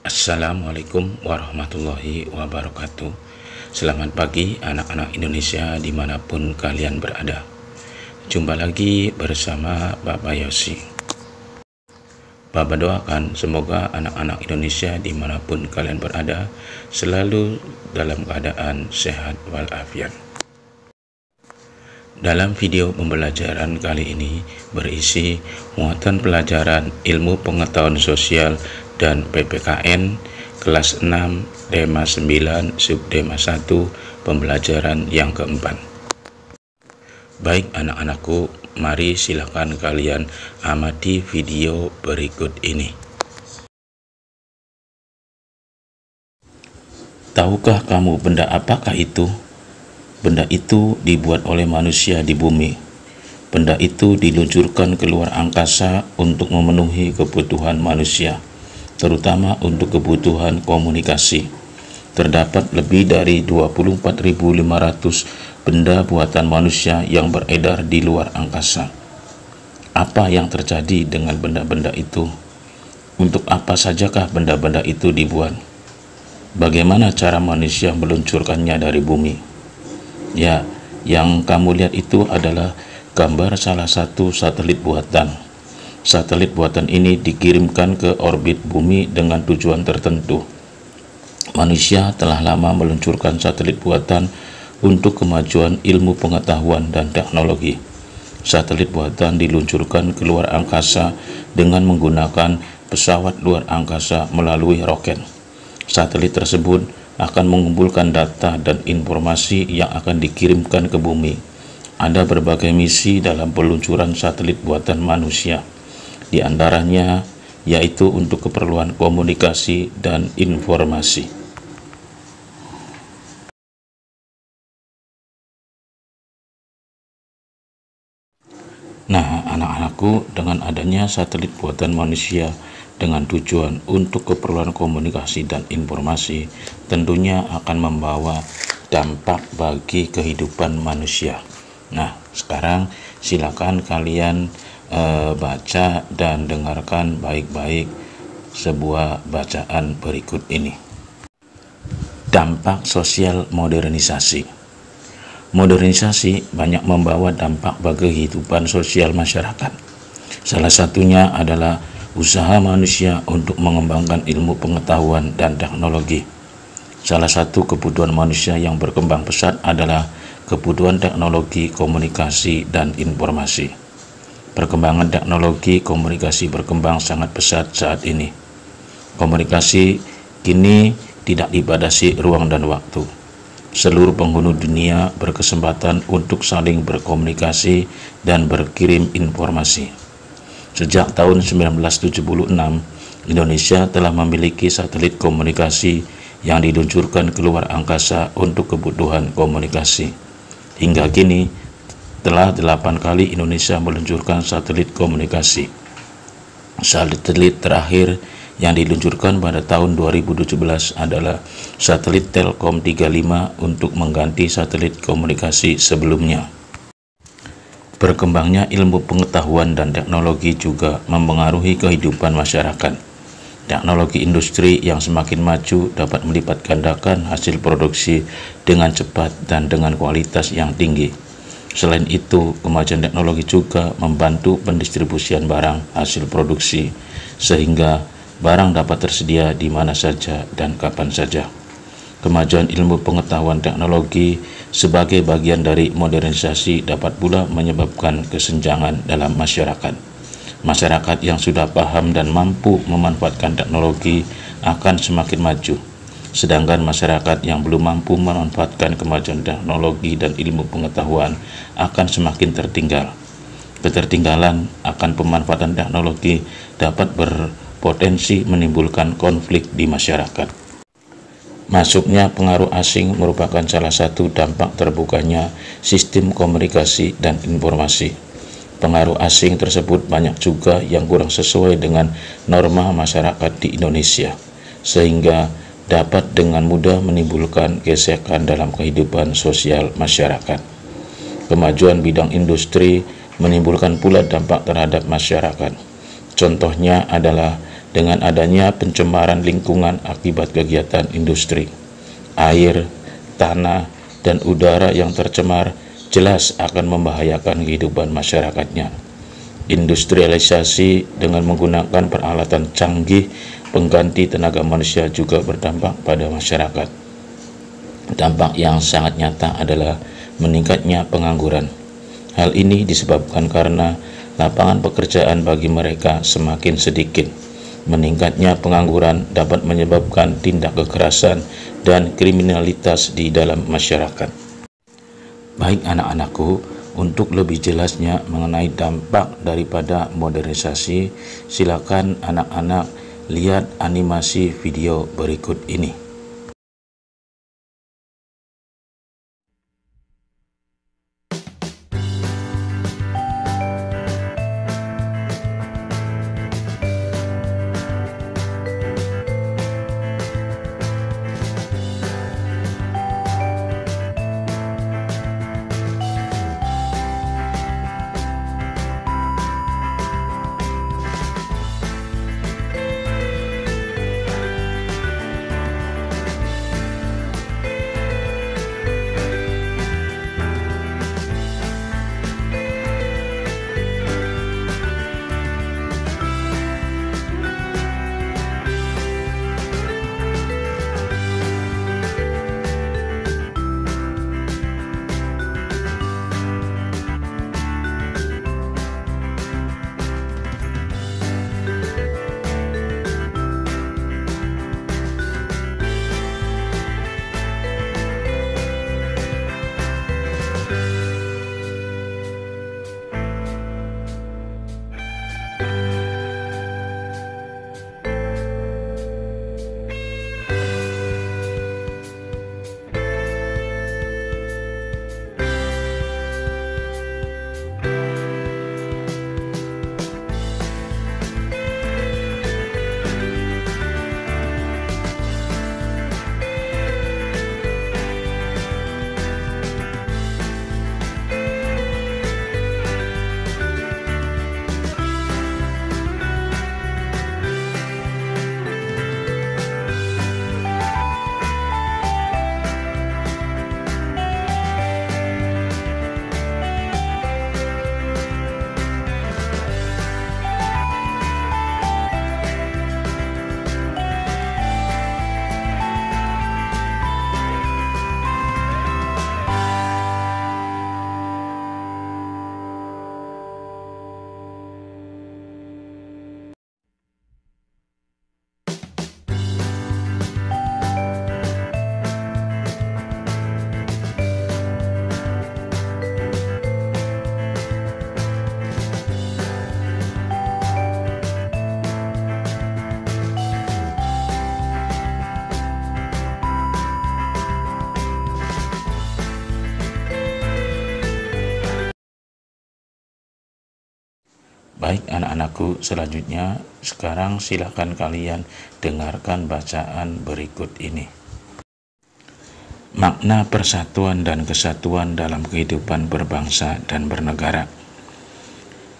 Assalamualaikum warahmatullahi wabarakatuh. Selamat pagi anak-anak Indonesia dimanapun kalian berada. Jumpa lagi bersama Bapak Yosi. Bapak doakan semoga anak-anak Indonesia dimanapun kalian berada selalu dalam keadaan sehat walafiat. Dalam video pembelajaran kali ini berisi muatan pelajaran ilmu pengetahuan sosial dan PPKN kelas 6 tema 9 subtema 1 pembelajaran yang keempat. Baik anak-anakku, mari silakan kalian amati video berikut ini. Tahukah kamu benda apakah itu? Benda itu dibuat oleh manusia di bumi. Benda itu diluncurkan keluar angkasa untuk memenuhi kebutuhan manusia, terutama untuk kebutuhan komunikasi. Terdapat lebih dari 24.500 benda buatan manusia yang beredar di luar angkasa. Apa yang terjadi dengan benda-benda itu? Untuk apa sajakah benda-benda itu dibuat? Bagaimana cara manusia meluncurkannya dari bumi? Ya, yang kamu lihat itu adalah gambar salah satu satelit buatan. Satelit buatan ini dikirimkan ke orbit bumi dengan tujuan tertentu. Manusia telah lama meluncurkan satelit buatan untuk kemajuan ilmu pengetahuan dan teknologi. Satelit buatan diluncurkan ke luar angkasa dengan menggunakan pesawat luar angkasa melalui roket. Satelit tersebut akan mengumpulkan data dan informasi yang akan dikirimkan ke bumi. Ada berbagai misi dalam peluncuran satelit buatan manusia. Di antaranya yaitu untuk keperluan komunikasi dan informasi. Nah, anak-anakku, dengan adanya satelit buatan manusia dengan tujuan untuk keperluan komunikasi dan informasi, tentunya akan membawa dampak bagi kehidupan manusia. Nah, sekarang silakan kalian baca dan dengarkan baik-baik sebuah bacaan berikut ini. Dampak sosial modernisasi. Modernisasi banyak membawa dampak bagi kehidupan sosial masyarakat. Salah satunya adalah usaha manusia untuk mengembangkan ilmu pengetahuan dan teknologi. Salah satu kebutuhan manusia yang berkembang pesat adalah kebutuhan teknologi komunikasi dan informasi. Perkembangan teknologi komunikasi berkembang sangat pesat saat ini. Komunikasi kini tidak dibatasi ruang dan waktu. Seluruh penghuni dunia berkesempatan untuk saling berkomunikasi dan berkirim informasi. Sejak tahun 1976, Indonesia telah memiliki satelit komunikasi yang diluncurkan keluar angkasa untuk kebutuhan komunikasi. Hingga kini, telah 8 kali Indonesia meluncurkan satelit komunikasi. Satelit terakhir yang diluncurkan pada tahun 2017 adalah satelit Telkom 35 untuk mengganti satelit komunikasi sebelumnya. Berkembangnya ilmu pengetahuan dan teknologi juga mempengaruhi kehidupan masyarakat. Teknologi industri yang semakin maju dapat melipat gandakan hasil produksi dengan cepat dan dengan kualitas yang tinggi. Selain itu, kemajuan teknologi juga membantu pendistribusian barang hasil produksi, sehingga barang dapat tersedia di mana saja dan kapan saja. Kemajuan ilmu pengetahuan teknologi sebagai bagian dari modernisasi dapat pula menyebabkan kesenjangan dalam masyarakat. Masyarakat yang sudah paham dan mampu memanfaatkan teknologi akan semakin maju, sedangkan masyarakat yang belum mampu memanfaatkan kemajuan teknologi dan ilmu pengetahuan akan semakin tertinggal. Ketertinggalan akan pemanfaatan teknologi dapat berpotensi menimbulkan konflik di masyarakat. Masuknya pengaruh asing merupakan salah satu dampak terbukanya sistem komunikasi dan informasi. Pengaruh asing tersebut banyak juga yang kurang sesuai dengan norma masyarakat di Indonesia, sehingga dapat dengan mudah menimbulkan gesekan dalam kehidupan sosial masyarakat. Kemajuan bidang industri menimbulkan pula dampak terhadap masyarakat. Contohnya adalah dengan adanya pencemaran lingkungan akibat kegiatan industri. Air, tanah, dan udara yang tercemar jelas akan membahayakan kehidupan masyarakatnya. Industrialisasi dengan menggunakan peralatan canggih pengganti tenaga manusia juga berdampak pada masyarakat. Dampak yang sangat nyata adalah meningkatnya pengangguran. Hal ini disebabkan karena lapangan pekerjaan bagi mereka semakin sedikit. Meningkatnya pengangguran dapat menyebabkan tindak kekerasan dan kriminalitas di dalam masyarakat. Baik anak-anakku, untuk lebih jelasnya mengenai dampak daripada modernisasi, silakan anak-anak lihat animasi video berikut ini. Baik anak-anakku, selanjutnya sekarang silakan kalian dengarkan bacaan berikut ini. Makna persatuan dan kesatuan dalam kehidupan berbangsa dan bernegara.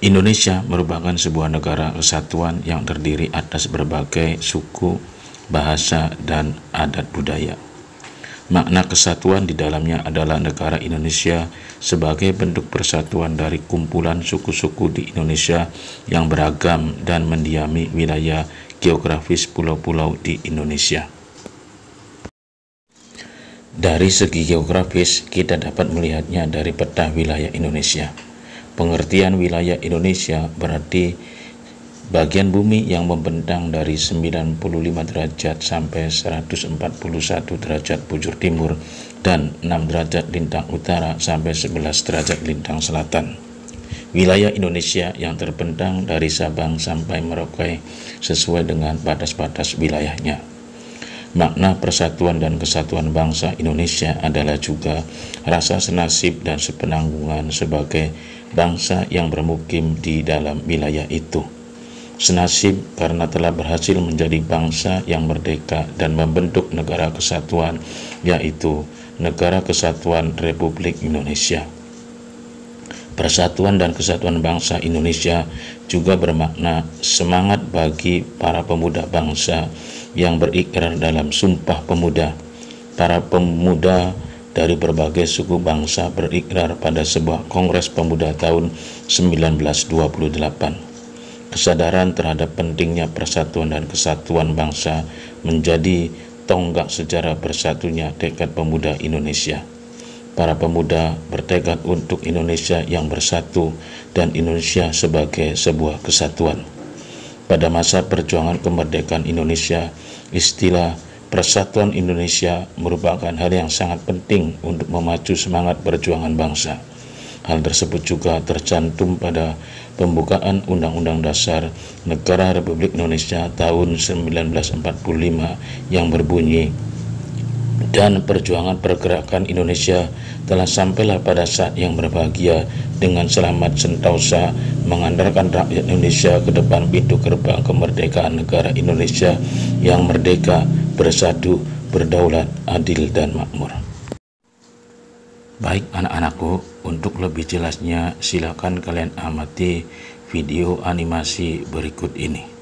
Indonesia merupakan sebuah negara kesatuan yang terdiri atas berbagai suku, bahasa, dan adat budaya. Makna kesatuan di dalamnya adalah negara Indonesia sebagai bentuk persatuan dari kumpulan suku-suku di Indonesia yang beragam dan mendiami wilayah geografis pulau-pulau di Indonesia. Dari segi geografis, kita dapat melihatnya dari peta wilayah Indonesia. Pengertian wilayah Indonesia berarti bagian bumi yang membentang dari 95 derajat sampai 141 derajat bujur timur dan 6 derajat lintang utara sampai 11 derajat lintang selatan. Wilayah Indonesia yang terbentang dari Sabang sampai Merauke sesuai dengan batas-batas wilayahnya. Makna persatuan dan kesatuan bangsa Indonesia adalah juga rasa senasib dan sepenanggungan sebagai bangsa yang bermukim di dalam wilayah itu. Senasib karena telah berhasil menjadi bangsa yang merdeka dan membentuk negara kesatuan, yaitu Negara Kesatuan Republik Indonesia. Persatuan dan Kesatuan Bangsa Indonesia juga bermakna semangat bagi para pemuda bangsa yang berikrar dalam Sumpah Pemuda. Para pemuda dari berbagai suku bangsa berikrar pada sebuah Kongres Pemuda tahun 1928. Kesadaran terhadap pentingnya persatuan dan kesatuan bangsa menjadi tonggak sejarah bersatunya tekad pemuda Indonesia. Para pemuda bertekad untuk Indonesia yang bersatu dan Indonesia sebagai sebuah kesatuan. Pada masa perjuangan kemerdekaan Indonesia, istilah Persatuan Indonesia merupakan hal yang sangat penting untuk memacu semangat perjuangan bangsa. Hal tersebut juga tercantum pada pembukaan Undang-Undang Dasar Negara Republik Indonesia tahun 1945 yang berbunyi, dan perjuangan pergerakan Indonesia telah sampailah pada saat yang berbahagia dengan selamat sentosa mengantarkan rakyat Indonesia ke depan pintu gerbang kemerdekaan negara Indonesia yang merdeka, bersatu, berdaulat, adil, dan makmur. Baik anak-anakku, untuk lebih jelasnya silakan kalian amati video animasi berikut ini.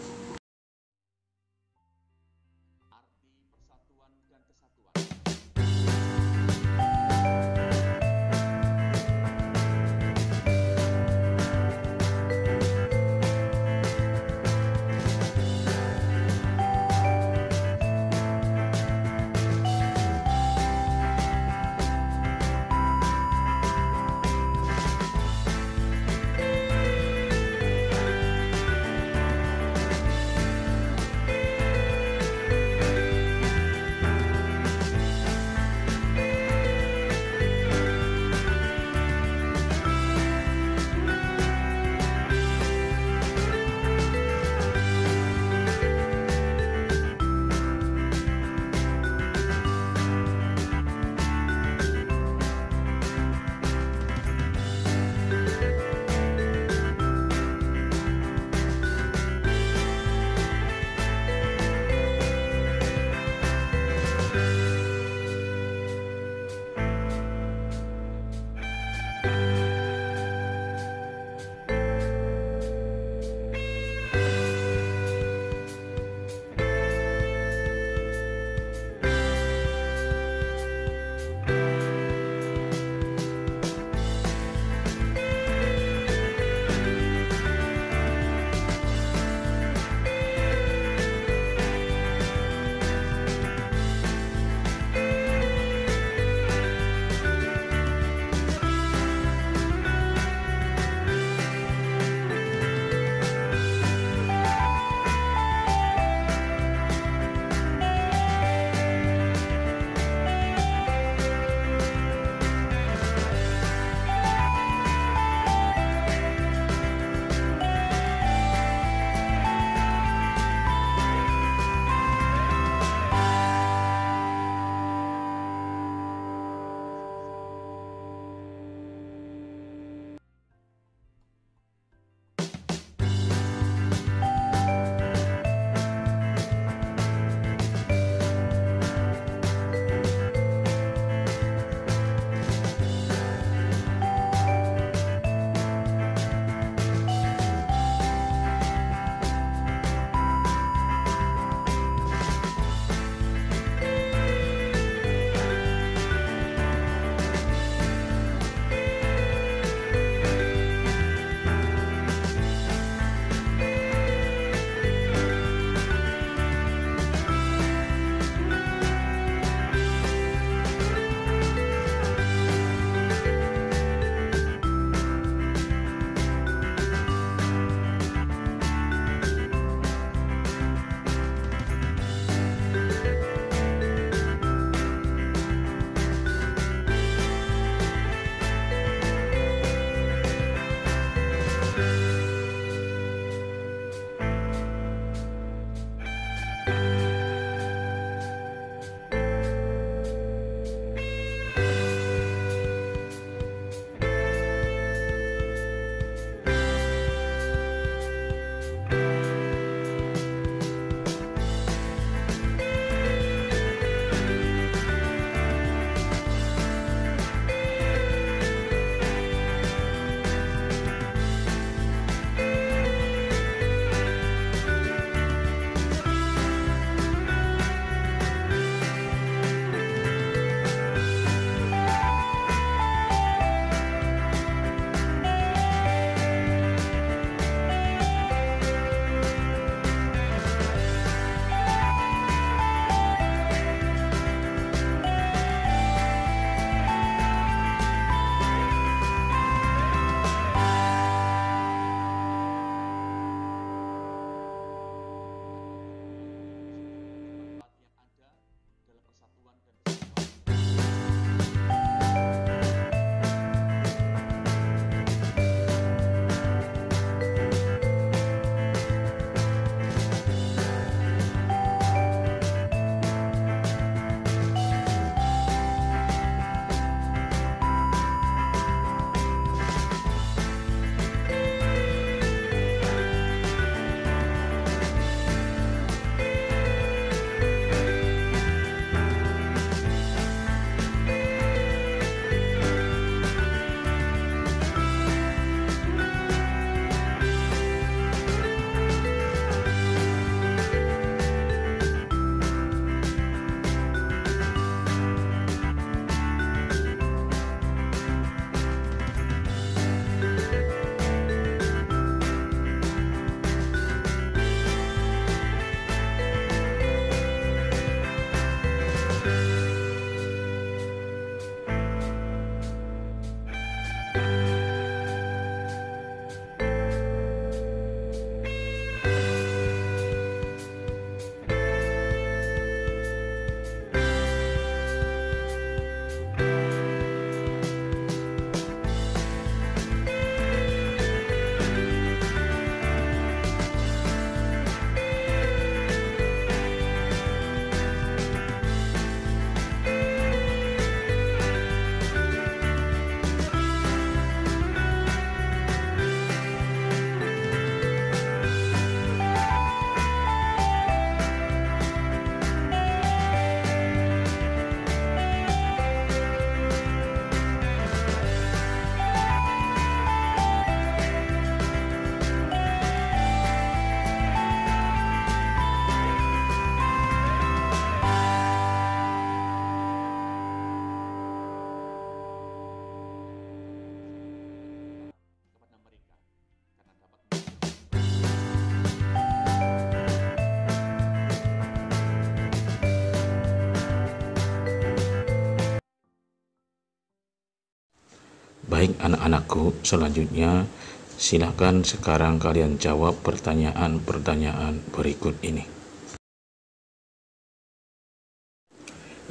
Baik anak-anakku, selanjutnya silakan sekarang kalian jawab pertanyaan-pertanyaan berikut ini.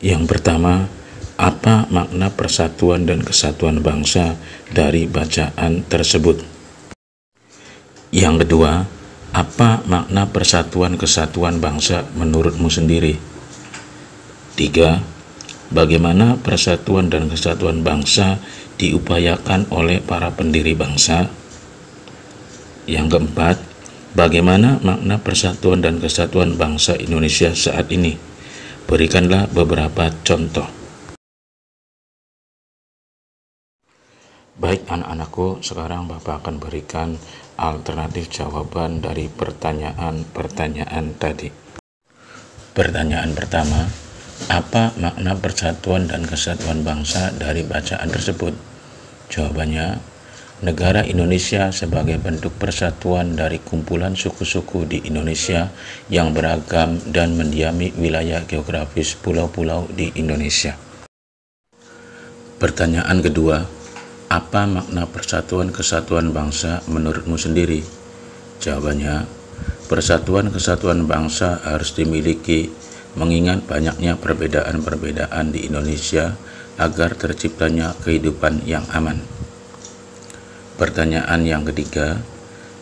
Yang pertama, apa makna persatuan dan kesatuan bangsa dari bacaan tersebut? Yang kedua, apa makna persatuan kesatuan bangsa menurutmu sendiri? 3. Bagaimana persatuan dan kesatuan bangsa diupayakan oleh para pendiri bangsa? Yang keempat, bagaimana makna persatuan dan kesatuan bangsa Indonesia saat ini? Berikanlah beberapa contoh. Baik anak-anakku, sekarang Bapak akan berikan alternatif jawaban dari pertanyaan-pertanyaan tadi. Pertanyaan pertama, apa makna persatuan dan kesatuan bangsa dari bacaan tersebut? Jawabannya, negara Indonesia sebagai bentuk persatuan dari kumpulan suku-suku di Indonesia yang beragam dan mendiami wilayah geografis pulau-pulau di Indonesia. Pertanyaan kedua, apa makna persatuan kesatuan bangsa menurutmu sendiri? Jawabannya, persatuan kesatuan bangsa harus dimiliki mengingat banyaknya perbedaan-perbedaan di Indonesia agar terciptanya kehidupan yang aman. Pertanyaan yang ketiga,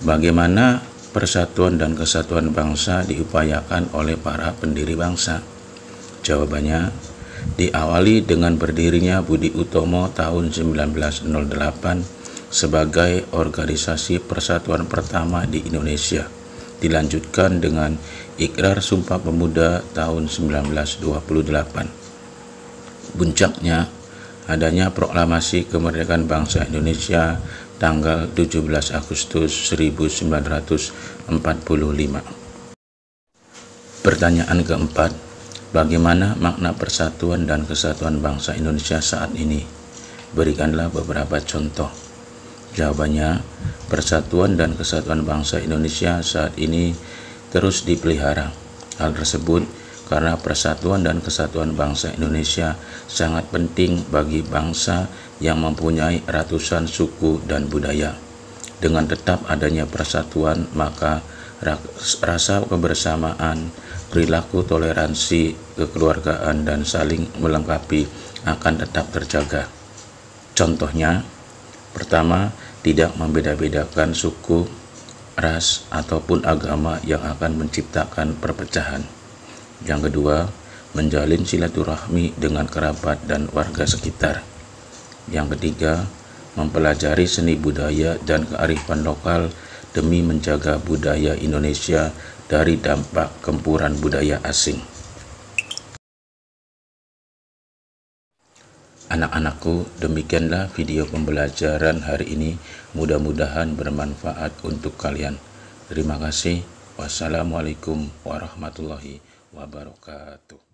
bagaimana persatuan dan kesatuan bangsa diupayakan oleh para pendiri bangsa? Jawabannya, diawali dengan berdirinya Budi Utomo tahun 1908 sebagai organisasi persatuan pertama di Indonesia, dilanjutkan dengan Ikrar Sumpah Pemuda tahun 1928. Puncaknya, adanya proklamasi kemerdekaan bangsa Indonesia tanggal 17 Agustus 1945. Pertanyaan keempat, bagaimana makna persatuan dan kesatuan bangsa Indonesia saat ini? Berikanlah beberapa contoh. Jawabannya, persatuan dan kesatuan bangsa Indonesia saat ini terus dipelihara. Hal tersebut karena persatuan dan kesatuan bangsa Indonesia sangat penting bagi bangsa yang mempunyai ratusan suku dan budaya. Dengan tetap adanya persatuan, maka rasa kebersamaan, perilaku toleransi, kekeluargaan, dan saling melengkapi akan tetap terjaga. Contohnya, pertama, tidak membeda-bedakan suku, ras, ataupun agama yang akan menciptakan perpecahan. Yang kedua, menjalin silaturahmi dengan kerabat dan warga sekitar. Yang ketiga, mempelajari seni budaya dan kearifan lokal demi menjaga budaya Indonesia dari dampak gempuran budaya asing. Anak-anakku, demikianlah video pembelajaran hari ini. Mudah-mudahan bermanfaat untuk kalian. Terima kasih. Wassalamualaikum warahmatullahi wabarakatuh.